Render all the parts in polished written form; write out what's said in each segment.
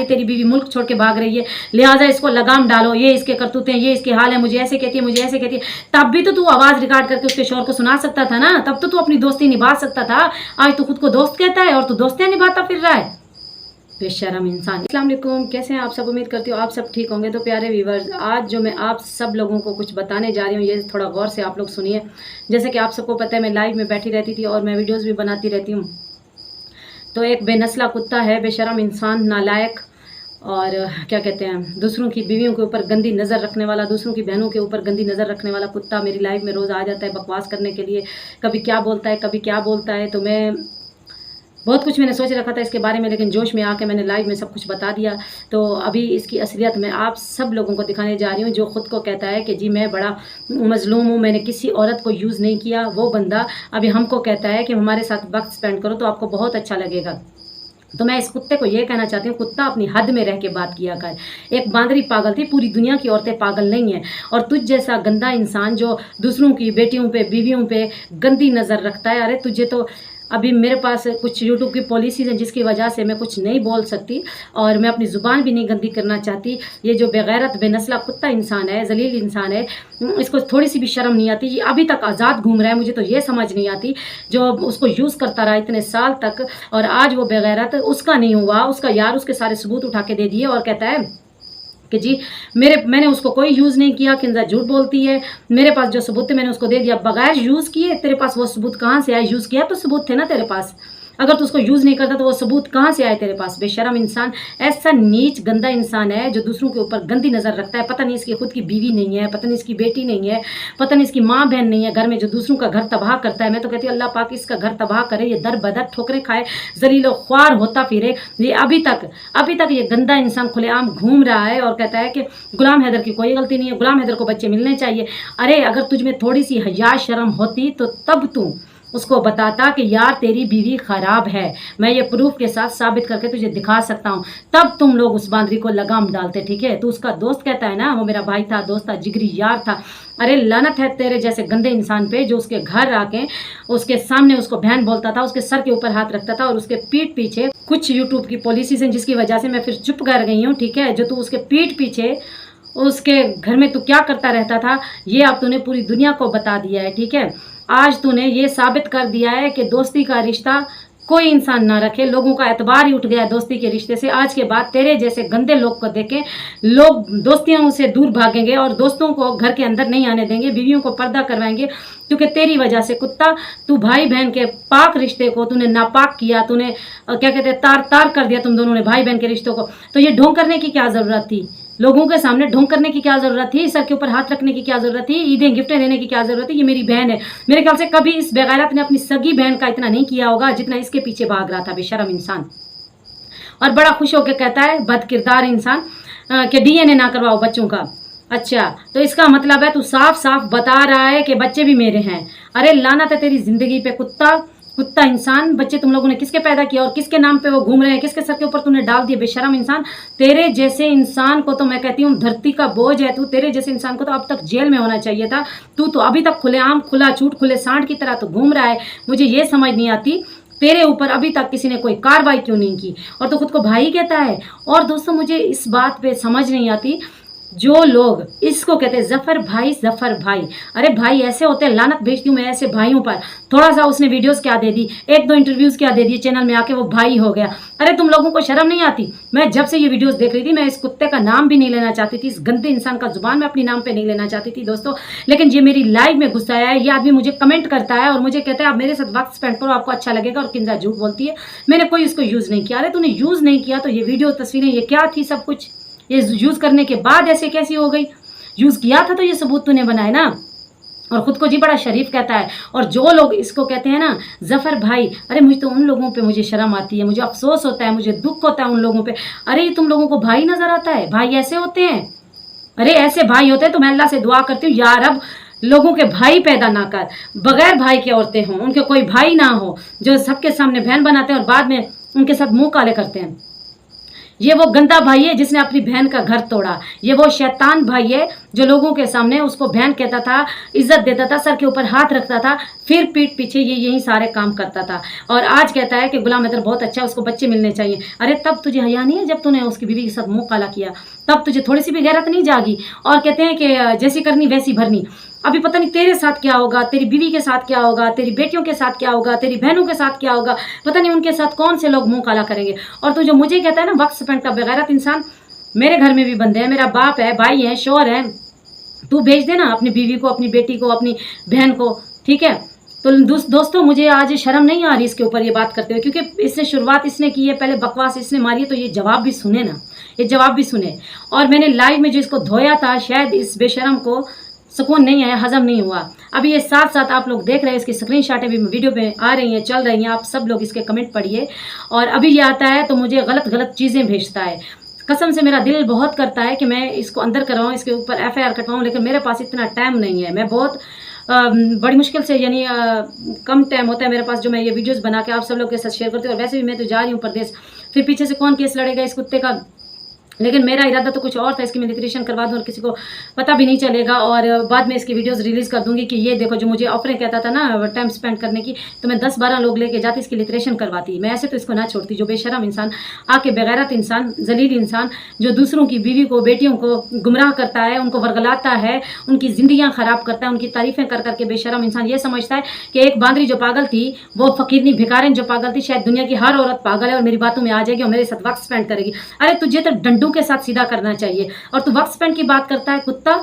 तेरी बीवी मुल्क छोड़ के भाग रही है, लिहाजा इसको लगाम डालो, ये इसके करतूते हैं, ये इसके हाल है, मुझे ऐसे कहती है, मुझे ऐसे कहती है। तब भी तो तू आवाज रिकॉर्ड करके उसके शोर को सुना सकता था ना, तब तो तू अपनी दोस्ती निभा सकता था। आज तू खुद को दोस्त कहता है और तू दोस्तियां निभाता फिर रहा है, बेशरम इंसान। अस्सलाम वालेकुम, कैसे हैं आप सब? उम्मीद करती हूँ आप सब ठीक होंगे। तो प्यारे व्यूवर्स, आज जो मैं आप सब लोगों को कुछ बताने जा रही हूँ, ये थोड़ा गौर से आप लोग सुनिए। जैसे कि आप सबको पता है, मैं लाइव में बैठी रहती थी और मैं वीडियोस भी बनाती रहती हूँ। तो एक बेनस्ला कुत्ता है, बेशरम इंसान, नालायक, और क्या कहते हैं, दूसरों की बीवियों के ऊपर गंदी नज़र रखने वाला, दूसरों की बहनों के ऊपर गंदी नज़र रखने वाला कुत्ता मेरी लाइव में रोज़ आ जाता है बकवास करने के लिए। कभी क्या बोलता है, कभी क्या बोलता है। तो मैं बहुत कुछ मैंने सोच रखा था इसके बारे में, लेकिन जोश में आके मैंने लाइव में सब कुछ बता दिया। तो अभी इसकी असलियत मैं आप सब लोगों को दिखाने जा रही हूँ। जो खुद को कहता है कि जी मैं बड़ा मजलूम हूँ, मैंने किसी औरत को यूज़ नहीं किया, वो बंदा अभी हमको कहता है कि हमारे साथ वक्त स्पेंड करो तो आपको बहुत अच्छा लगेगा। तो मैं इस कुत्ते को ये कहना चाहती हूँ, कुत्ता अपनी हद में रह के बात किया कर। एक बांदरी पागल थी, पूरी दुनिया की औरतें पागल नहीं हैं। और तुझ जैसा गंदा इंसान जो दूसरों की बेटियों पे, बीवियों पे गंदी नज़र रखता है, अरे तुझे तो अभी मेरे पास कुछ यूट्यूब की पॉलिसीज़ हैं जिसकी वजह से मैं कुछ नहीं बोल सकती और मैं अपनी ज़ुबान भी नहीं गंदी करना चाहती। ये जो बेगैरत बेनस्ला कुत्ता इंसान है, जलील इंसान है, इसको थोड़ी सी भी शर्म नहीं आती। ये अभी तक आज़ाद घूम रहा है, मुझे तो ये समझ नहीं आती। जो उसको यूज़ करता रहा इतने साल तक और आज वो बेगैरत उसका नहीं हुआ, उसका यार उसके सारे सबूत उठा के दे दिए और कहता है कि जी मैंने उसको कोई यूज़ नहीं किया। किंजा झूठ बोलती है, मेरे पास जो सबूत थे मैंने उसको दे दिया बगैर यूज़ किए। तेरे पास वो सबूत कहाँ से आए? यूज़ किया तो सबूत थे ना तेरे पास। अगर तू उसको यूज़ नहीं करता तो वो सबूत कहाँ से आए तेरे पास? बेशरम इंसान, ऐसा नीच गंदा इंसान है जो दूसरों के ऊपर गंदी नज़र रखता है। पता नहीं इसकी खुद की बीवी नहीं है, पता नहीं इसकी बेटी नहीं है, पता नहीं इसकी माँ बहन नहीं है घर में, जो दूसरों का घर तबाह करता है। मैं तो कहती हूँ अल्लाह पाक इसका घर तबाह करे, ये दर बदर ठोकरें खाए, जलीलो ख्वार होता फिरे। ये अभी तक ये गंदा इंसान खुलेआम घूम रहा है और कहता है कि गुलाम हैदर की कोई गलती नहीं है, गुलाम हैदर को बच्चे मिलने चाहिए। अरे अगर तुझ में थोड़ी सी हया शर्म होती तो तब तू उसको बताता कि यार तेरी बीवी खराब है, मैं ये प्रूफ के साथ साबित करके तुझे दिखा सकता हूँ, तब तुम लोग उस बांदरी को लगाम डालते। ठीक है, तू उसका दोस्त कहता है ना, वो मेरा भाई था, दोस्त था, जिगरी यार था। अरे लानत है तेरे जैसे गंदे इंसान पे जो उसके घर आके उसके सामने उसको बहन बोलता था, उसके सर के ऊपर हाथ रखता था और उसके पीठ पीछे कुछ यूट्यूब की पॉलिसीज हैं जिसकी वजह से मैं फिर चुप कर गई हूँ। ठीक है, जो तू उसके पीठ पीछे उसके घर में तू क्या करता रहता था, ये अब तूने पूरी दुनिया को बता दिया है। ठीक है, आज तूने ये साबित कर दिया है कि दोस्ती का रिश्ता कोई इंसान ना रखे। लोगों का एतबार ही उठ गया दोस्ती के रिश्ते से। आज के बाद तेरे जैसे गंदे लोग को देखें लोग दोस्तियों से दूर भागेंगे और दोस्तों को घर के अंदर नहीं आने देंगे, बीवियों को पर्दा करवाएंगे, क्योंकि तेरी वजह से कुत्ता तू भाई बहन के पाक रिश्ते को तूने नापाक किया, तूने क्या कहते हैं तार तार कर दिया तुम दोनों ने भाई बहन के रिश्तों को। तो ये ढोंग करने की क्या ज़रूरत थी? लोगों के सामने ढोंग करने की क्या ज़रूरत थी? सर के ऊपर हाथ रखने की क्या ज़रूरत थी? ईदें गिफ्टें देने की क्या ज़रूरत थी? ये मेरी बहन है। मेरे ख्याल से कभी इस बेगैरत ने अपनी सगी बहन का इतना नहीं किया होगा जितना इसके पीछे भाग रहा था, बेशरम इंसान। और बड़ा खुश होकर कहता है बदकिरदार इंसान कि डीएनए ना करवाओ बच्चों का। अच्छा, तो इसका मतलब है तू साफ साफ बता रहा है कि बच्चे भी मेरे हैं। अरे लानत है तेरी जिंदगी पे कुत्ता इंसान। बच्चे तुम लोगों ने किसके पैदा किया और किसके नाम पे वो घूम रहे हैं, किसके सर के ऊपर तूने डाल दिए? बेशरम इंसान, तेरे जैसे इंसान को तो मैं कहती हूँ धरती का बोझ है तू। तेरे जैसे इंसान को तो अब तक जेल में होना चाहिए था। तू तो अभी तक खुलेआम खुला छूट खुले सांड की तरह तो घूम रहा है। मुझे ये समझ नहीं आती तेरे ऊपर अभी तक किसी ने कोई कार्रवाई क्यों नहीं की, और तो खुद को भाई कहता है। और दोस्तों मुझे इस बात पे समझ नहीं आती जो लोग इसको कहते हैं जफर भाई। अरे भाई ऐसे होते हैं, लानत भेजती हूँ मैं ऐसे भाइयों पर। थोड़ा सा उसने वीडियोस क्या दे दी, एक दो इंटरव्यूज क्या दे दिए चैनल में आके, वो भाई हो गया। अरे तुम लोगों को शर्म नहीं आती? मैं जब से ये वीडियोस देख रही थी मैं इस कुत्ते का नाम भी नहीं लेना चाहती थी, इस गंदे इंसान का जुबान में अपनी नाम पे नहीं लेना चाहती थी दोस्तों, लेकिन ये मेरी लाइव में गुस्सा आया है। ये आदमी मुझे कमेंट करता है और मुझे कहता है आप मेरे साथ वक्त स्पेंड करो, आपको अच्छा लगेगा, और किंजा झूठ बोलती है मैंने कोई इसको यूज़ नहीं किया। अरे तूने यूज़ नहीं किया तो ये वीडियो तस्वीरें ये क्या थी? सब कुछ ये यूज़ करने के बाद ऐसे कैसी हो गई? यूज़ किया था तो ये सबूत तूने बनाए ना। और खुद को जी बड़ा शरीफ कहता है। और जो लोग इसको कहते हैं ना जफर भाई, अरे मुझे तो उन लोगों पे मुझे शर्म आती है, मुझे अफसोस होता है, मुझे दुख होता है उन लोगों पे। अरे तुम लोगों को भाई नजर आता है? भाई ऐसे होते हैं? अरे ऐसे भाई होते हैं तो मैं अल्लाह से दुआ करती हूँ यार अब लोगों के भाई पैदा ना कर, बगैर भाई के औरतें हों, उनके कोई भाई ना हो जो सबके सामने बहन बनाते हैं और बाद में उनके साथ मुंह काले करते हैं। ये वो गंदा भाई है जिसने अपनी बहन का घर तोड़ा। ये वो शैतान भाई है जो लोगों के सामने उसको बहन कहता था, इज्जत देता था, सर के ऊपर हाथ रखता था, फिर पीठ पीछे ये यही सारे काम करता था। और आज कहता है कि गुलाम हैदर बहुत अच्छा है, उसको बच्चे मिलने चाहिए। अरे तब तुझे हया नहीं है जब तूने उसकी बीवी के साथ मुंह काला किया? तब तुझे थोड़ी सी भी गैरत नहीं जागी? और कहते हैं कि जैसी करनी वैसी भरनी। अभी पता नहीं तेरे साथ क्या होगा, तेरी बीवी के साथ क्या होगा, तेरी बेटियों के साथ क्या होगा, तेरी बहनों के साथ क्या होगा, पता नहीं उनके साथ कौन से लोग मुंह काला करेंगे। और तू जो मुझे कहता है ना वक्त स्पेंड का बेगैरत इंसान, मेरे घर में भी बंदे हैं, मेरा बाप है, भाई है, शोहर है, तू भेज देना अपनी बीवी को, अपनी बेटी को, अपनी बहन को, ठीक है। तो दोस्तों मुझे आज शर्म नहीं आ रही इसके ऊपर ये बात करते हुए, क्योंकि इससे शुरुआत इसने की है, पहले बकवास इसने मारी है, तो ये जवाब भी सुने ना, ये जवाब भी सुने। और मैंने लाइव में जो इसको धोया था, शायद इस बेशरम को सुकून नहीं आया, हजम नहीं हुआ। अभी ये साथ साथ आप लोग देख रहे हैं, इसकी स्क्रीनशॉटें भी वीडियो पे आ रही हैं, चल रही हैं, आप सब लोग इसके कमेंट पढ़िए। और अभी ये आता है तो मुझे गलत गलत चीज़ें भेजता है। कसम से मेरा दिल बहुत करता है कि मैं इसको अंदर करवाऊँ, इसके ऊपर FIR कटवाऊँ, लेकिन मेरे पास इतना टाइम नहीं है। मैं बहुत बड़ी मुश्किल से, यानी कम टाइम होता है मेरे पास जो मैं ये वीडियोस बना के आप सब लोग के साथ शेयर करती हूँ। और वैसे भी मैं तो जा रही हूँ परदेश, फिर पीछे से कौन केस लड़ेगा इस कुत्ते का। लेकिन मेरा इरादा तो कुछ और था, इसकी मैं लिटरेशन करवा दूँ और किसी को पता भी नहीं चलेगा। और बाद में इसकी वीडियोस रिलीज़ कर दूंगी कि ये देखो, जो मुझे ऑफरें कहता था ना टाइम स्पेंड करने की, तो मैं 10-12 लोग लेके जाती, इसकी लिटरेशन करवाती। मैं ऐसे तो इसको ना छोड़ती। जो बेशरम इंसान, आके बेगैरत इंसान, जलील इंसान, जो दूसरों की बीवी को, बेटियों को गुमराह करता है, उनको वर्गलाता है, उनकी जिंदगियाँ खराब करता है, उनकी तारीफें कर करके बेशरम इंसान ये समझता है कि एक बांदरी जो पागल थी, वो फकीरनी भिखारिन जो पागल थी, शायद दुनिया की हर औरत पागल है और मेरी बातों में आ जाएगी और मेरे साथ वक्त स्पेंड करेगी। अरे तुझे तो डंडू के साथ सीधा करना चाहिए, और तू वक्त स्पेंड की बात करता है। कुत्ता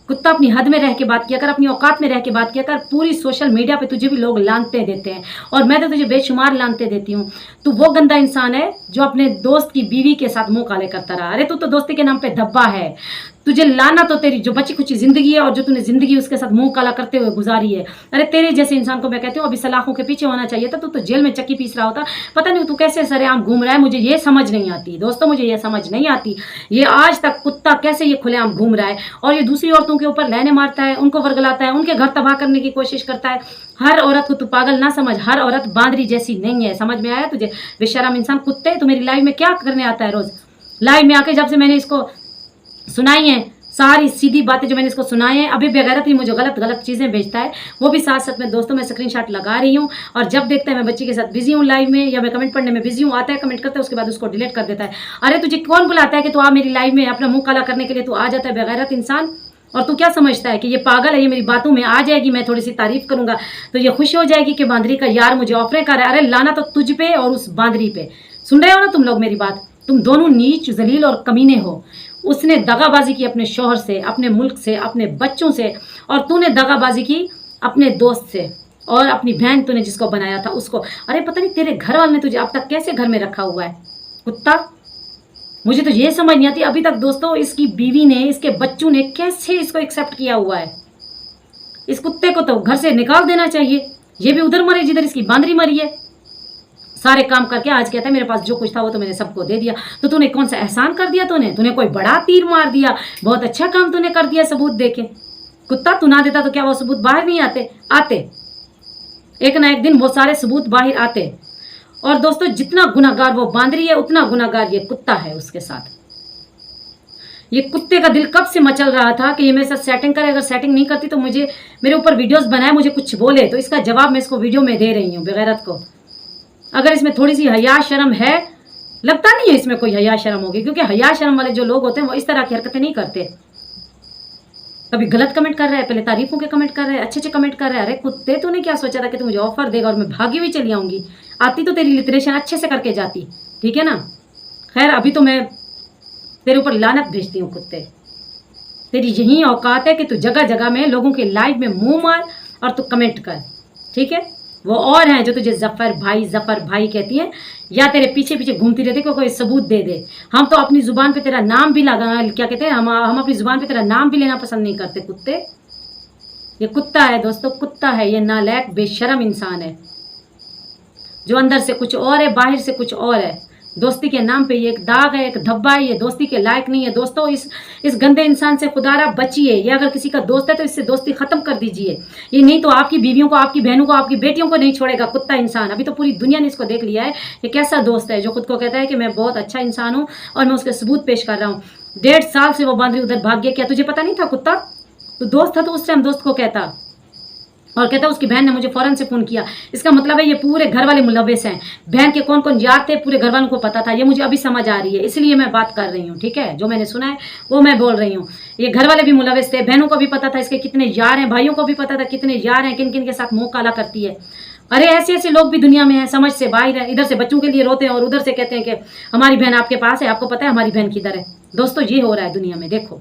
कुत्ता अपनी हद में रह के बात किया कर, अपनी औकात में रह के बात किया कर। पूरी सोशल मीडिया पे तुझे भी लोग लानते देते हैं और मैं तो तुझे बेशुमार लानते देती हूँ। तू वो गंदा इंसान है जो अपने दोस्त की बीवी के साथ मुंह काले करता रहा। अरे तू तो दोस्ती के नाम पे धब्बा है। तुझे लाना तो तेरी जो बची खुची जिंदगी है और जो तूने जिंदगी उसके साथ मुंह काला करते हुए गुजारी है। अरे तेरे जैसे इंसान को मैं कहती हूँ अभी सलाखों के पीछे होना चाहिए था। तू तो जेल में चक्की पीस रहा होता। पता नहीं तू कैसे सरेआम घूम रहा है, मुझे ये समझ नहीं आती दोस्तों, मुझे ये समझ नहीं आती। ये आज तक कुत्ता कैसे ये खुलेआम घूम रहा है और ये दूसरी औरतों के ऊपर लहने मारता है, उनको वर्गलाता है, उनके घर तबाह करने की कोशिश करता है। हर औरत को तू पागल ना समझ, हर औरत बांदरी जैसी नहीं है। समझ में आया तुझे बेशरम इंसान? कुत्ते तू मेरी लाइव में क्या करने आता है रोज? लाइव में आके जब से मैंने इसको सुनाई है सारी सीधी बातें जो मैंने इसको सुनाई है, अभी बेगैरत ही मुझे गलत गलत चीज़ें भेजता है, वो भी साथ साथ में। दोस्तों मैं स्क्रीनशॉट लगा रही हूँ और जब देखता है मैं बच्ची के साथ बिजी हूँ लाइव में या मैं कमेंट पढ़ने में बिजी हूँ, आता है कमेंट करता है, उसके बाद उसको डिलीट कर देता है। अरे तुझे कौन बुलाता है कि तू आ मेरी लाइव में? अपना मुंह काला करने के लिए तू आ जाता है बेगैरत इंसान। और तू क्या समझता है कि ये पागल है, ये मेरी बातों में आ जाएगी, मैं थोड़ी सी तारीफ करूंगा तो ये खुश हो जाएगी कि बांदरी का यार मुझे ऑफरें कर रहा है। अरे लाना तो तुझ पे और उस बांदरी पे। सुन रहे हो ना तुम लोग मेरी बात? तुम दोनों नीच, जलील और कमीने हो। उसने दगाबाजी की अपने शोहर से, अपने मुल्क से, अपने बच्चों से, और तूने दगाबाजी की अपने दोस्त से और अपनी बहन तूने जिसको बनाया था उसको। अरे पता नहीं तेरे घर वाले ने तुझे अब तक कैसे घर में रखा हुआ है कुत्ता, मुझे तो ये समझ नहीं आती अभी तक दोस्तों। इसकी बीवी ने, इसके बच्चों ने कैसे इसको एक्सेप्ट किया हुआ है? इस कुत्ते को तो घर से निकाल देना चाहिए। ये भी उधर मरे जिधर इसकी बांदरी मरी है। सारे काम करके आज कहता है मेरे पास जो कुछ था वो तो मैंने सबको दे दिया। तो तूने कौन सा एहसान कर दिया? तूने कोई बड़ा तीर मार दिया? बहुत अच्छा काम तूने कर दिया सबूत देके। कुत्ता तू ना देता तो क्या वो सबूत बाहर नहीं आते? एक ना एक दिन वो सारे सबूत बाहर आते। और दोस्तों जितना गुनाहगार वो बांदरी है उतना गुनाहगार ये कुत्ता है उसके साथ। ये कुत्ते का दिल कब से मचल रहा था कि ये मेरे साथ सेटिंग करे। अगर सेटिंग नहीं करती तो मुझे मेरे ऊपर वीडियोस बनाए, मुझे कुछ बोले, तो इसका जवाब मैं इसको वीडियो में दे रही हूँ बेगैरत को। अगर इसमें थोड़ी सी हया शर्म है, लगता नहीं है इसमें कोई हया शर्म होगी, क्योंकि हया शर्म वाले जो लोग होते हैं वो इस तरह की हरकतें नहीं करते। कभी गलत कमेंट कर रहा है, पहले तारीफों के कमेंट कर रहे हैं, अच्छे अच्छे कमेंट कर रहे हैं। अरे कुत्ते तूने क्या सोचा था कि तू मुझे ऑफर देगा और मैं भागी हुई चली आऊंगी? आती तो तेरी लिटरेशन अच्छे से करके जाती, ठीक है ना। खैर अभी तो मैं तेरे ऊपर लानत भेजती हूँ कुत्ते। तेरी यही औकात है कि तू जगह जगह में लोगों के लाइव में मुंह मार और तू कमेंट कर, ठीक है। वो और हैं जो तुझे जफर भाई कहती है या तेरे पीछे पीछे घूमती रहती है, कोई सबूत दे दे। हम तो अपनी जुबान पे तेरा नाम भी लगा, क्या कहते हैं, हम अपनी जुबान पे तेरा नाम भी लेना पसंद नहीं करते कुत्ते। ये कुत्ता है दोस्तों, कुत्ता है ये, नालायक बेशरम इंसान है जो अंदर से कुछ और है, बाहर से कुछ और है। दोस्ती के नाम पे ये एक दाग है, एक धब्बा है, ये दोस्ती के लायक नहीं है दोस्तों। इस गंदे इंसान से खुदारा बचिए। ये अगर किसी का दोस्त है तो इससे दोस्ती खत्म कर दीजिए। ये नहीं तो आपकी बीवियों को, आपकी बहनों को, आपकी बेटियों को नहीं छोड़ेगा कुत्ता इंसान। अभी तो पूरी दुनिया ने इसको देख लिया है ये कैसा दोस्त है जो खुद को कहता है कि मैं बहुत अच्छा इंसान हूँ और मैं उसके सबूत पेश कर रहा हूँ। 1.5 साल से वो बांदरी उधर भाग गया। क्या तुझे पता नहीं था कुत्ता? तो दोस्त था तो उस टाइम दोस्त को कहता, और कहता उसकी बहन ने मुझे फौरन से फोन किया। इसका मतलब है ये पूरे घर वाले मुलव्वस हैं। बहन के कौन कौन यार थे पूरे घर वालों को पता था। ये मुझे अभी समझ आ रही है, इसलिए मैं बात कर रही हूँ। ठीक है, जो मैंने सुना है वो मैं बोल रही हूँ। ये घर वाले भी मुलव्वस थे, बहनों को भी पता था इसके कितने यार हैं, भाइयों को भी पता था कितने यार हैं, किन किन के साथ मुंह काला करती है। अरे ऐसे ऐसे लोग भी दुनिया में हैं, समझ से बाहर है। इधर से बच्चों के लिए रोते हैं और उधर से कहते हैं कि हमारी बहन आपके पास है, आपको पता है हमारी बहन किधर है। दोस्तों ये हो रहा है दुनिया में। देखो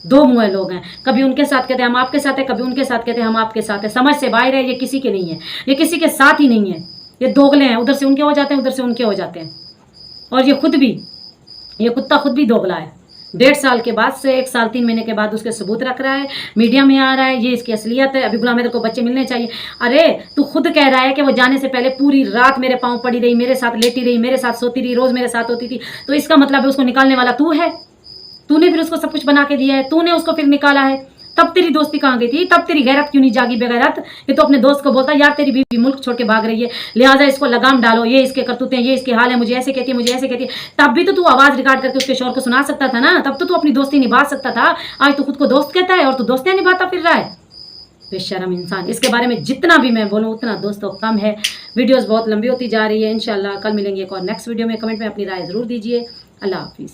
दो मुंह लोग हैं, कभी उनके साथ कहते हैं हम आपके साथ है, कभी उनके साथ कहते हैं हम आपके साथ है। समझ से बाहर है, ये किसी के नहीं है, ये किसी के साथ ही नहीं है। ये दोगले हैं, उधर से उनके हो जाते हैं, उधर से उनके हो जाते हैं। और ये खुद भी, ये कुत्ता खुद भी दोगला है। 1.5 साल के बाद से 1 साल 3 महीने के बाद उसके सबूत रख रहा है, मीडिया में आ रहा है, ये इसकी असलियत है। अभी गुलाम हैदर को बच्चे मिलने चाहिए। अरे तू खुद कह रहा है कि वो जाने से पहले पूरी रात मेरे पाँव पड़ी रही, मेरे साथ लेटी रही, मेरे साथ सोती रही, रोज मेरे साथ होती थी। तो इसका मतलब है उसको निकालने वाला तू है। तूने फिर उसको सब कुछ बना के दिया है, तूने उसको फिर निकाला है। तब तेरी दोस्ती कहाँ गई थी? तब तेरी गैरत क्यों नहीं जागी बेगैरत? ये तो अपने दोस्त को बोलता यार तेरी बीवी मुल्क छोड़ के भाग रही है, लिहाजा इसको लगाम डालो, ये इसके करतूतें, ये इसके हाल है, मुझे ऐसे कहती है, मुझे ऐसे कहती है। तब भी तो तू आवाज रिकॉर्ड करके उसके शोर को सुना सकता था ना, तब तो तू अपनी दोस्ती निभा सकता था। आज तो खुद को दोस्त कहता है और तू दोस्तियां निभाता फिर रहा है, बेशरम इंसान। इसके बारे में जितना भी मैं बोलूँ उतना दोस्तों कम है। वीडियोस बहुत लंबी होती जा रही है। इंशाल्लाह कल मिलेंगे एक और नेक्स्ट वीडियो में। कमेंट में अपनी राय जरूर दीजिए। अल्लाह हाफिज़।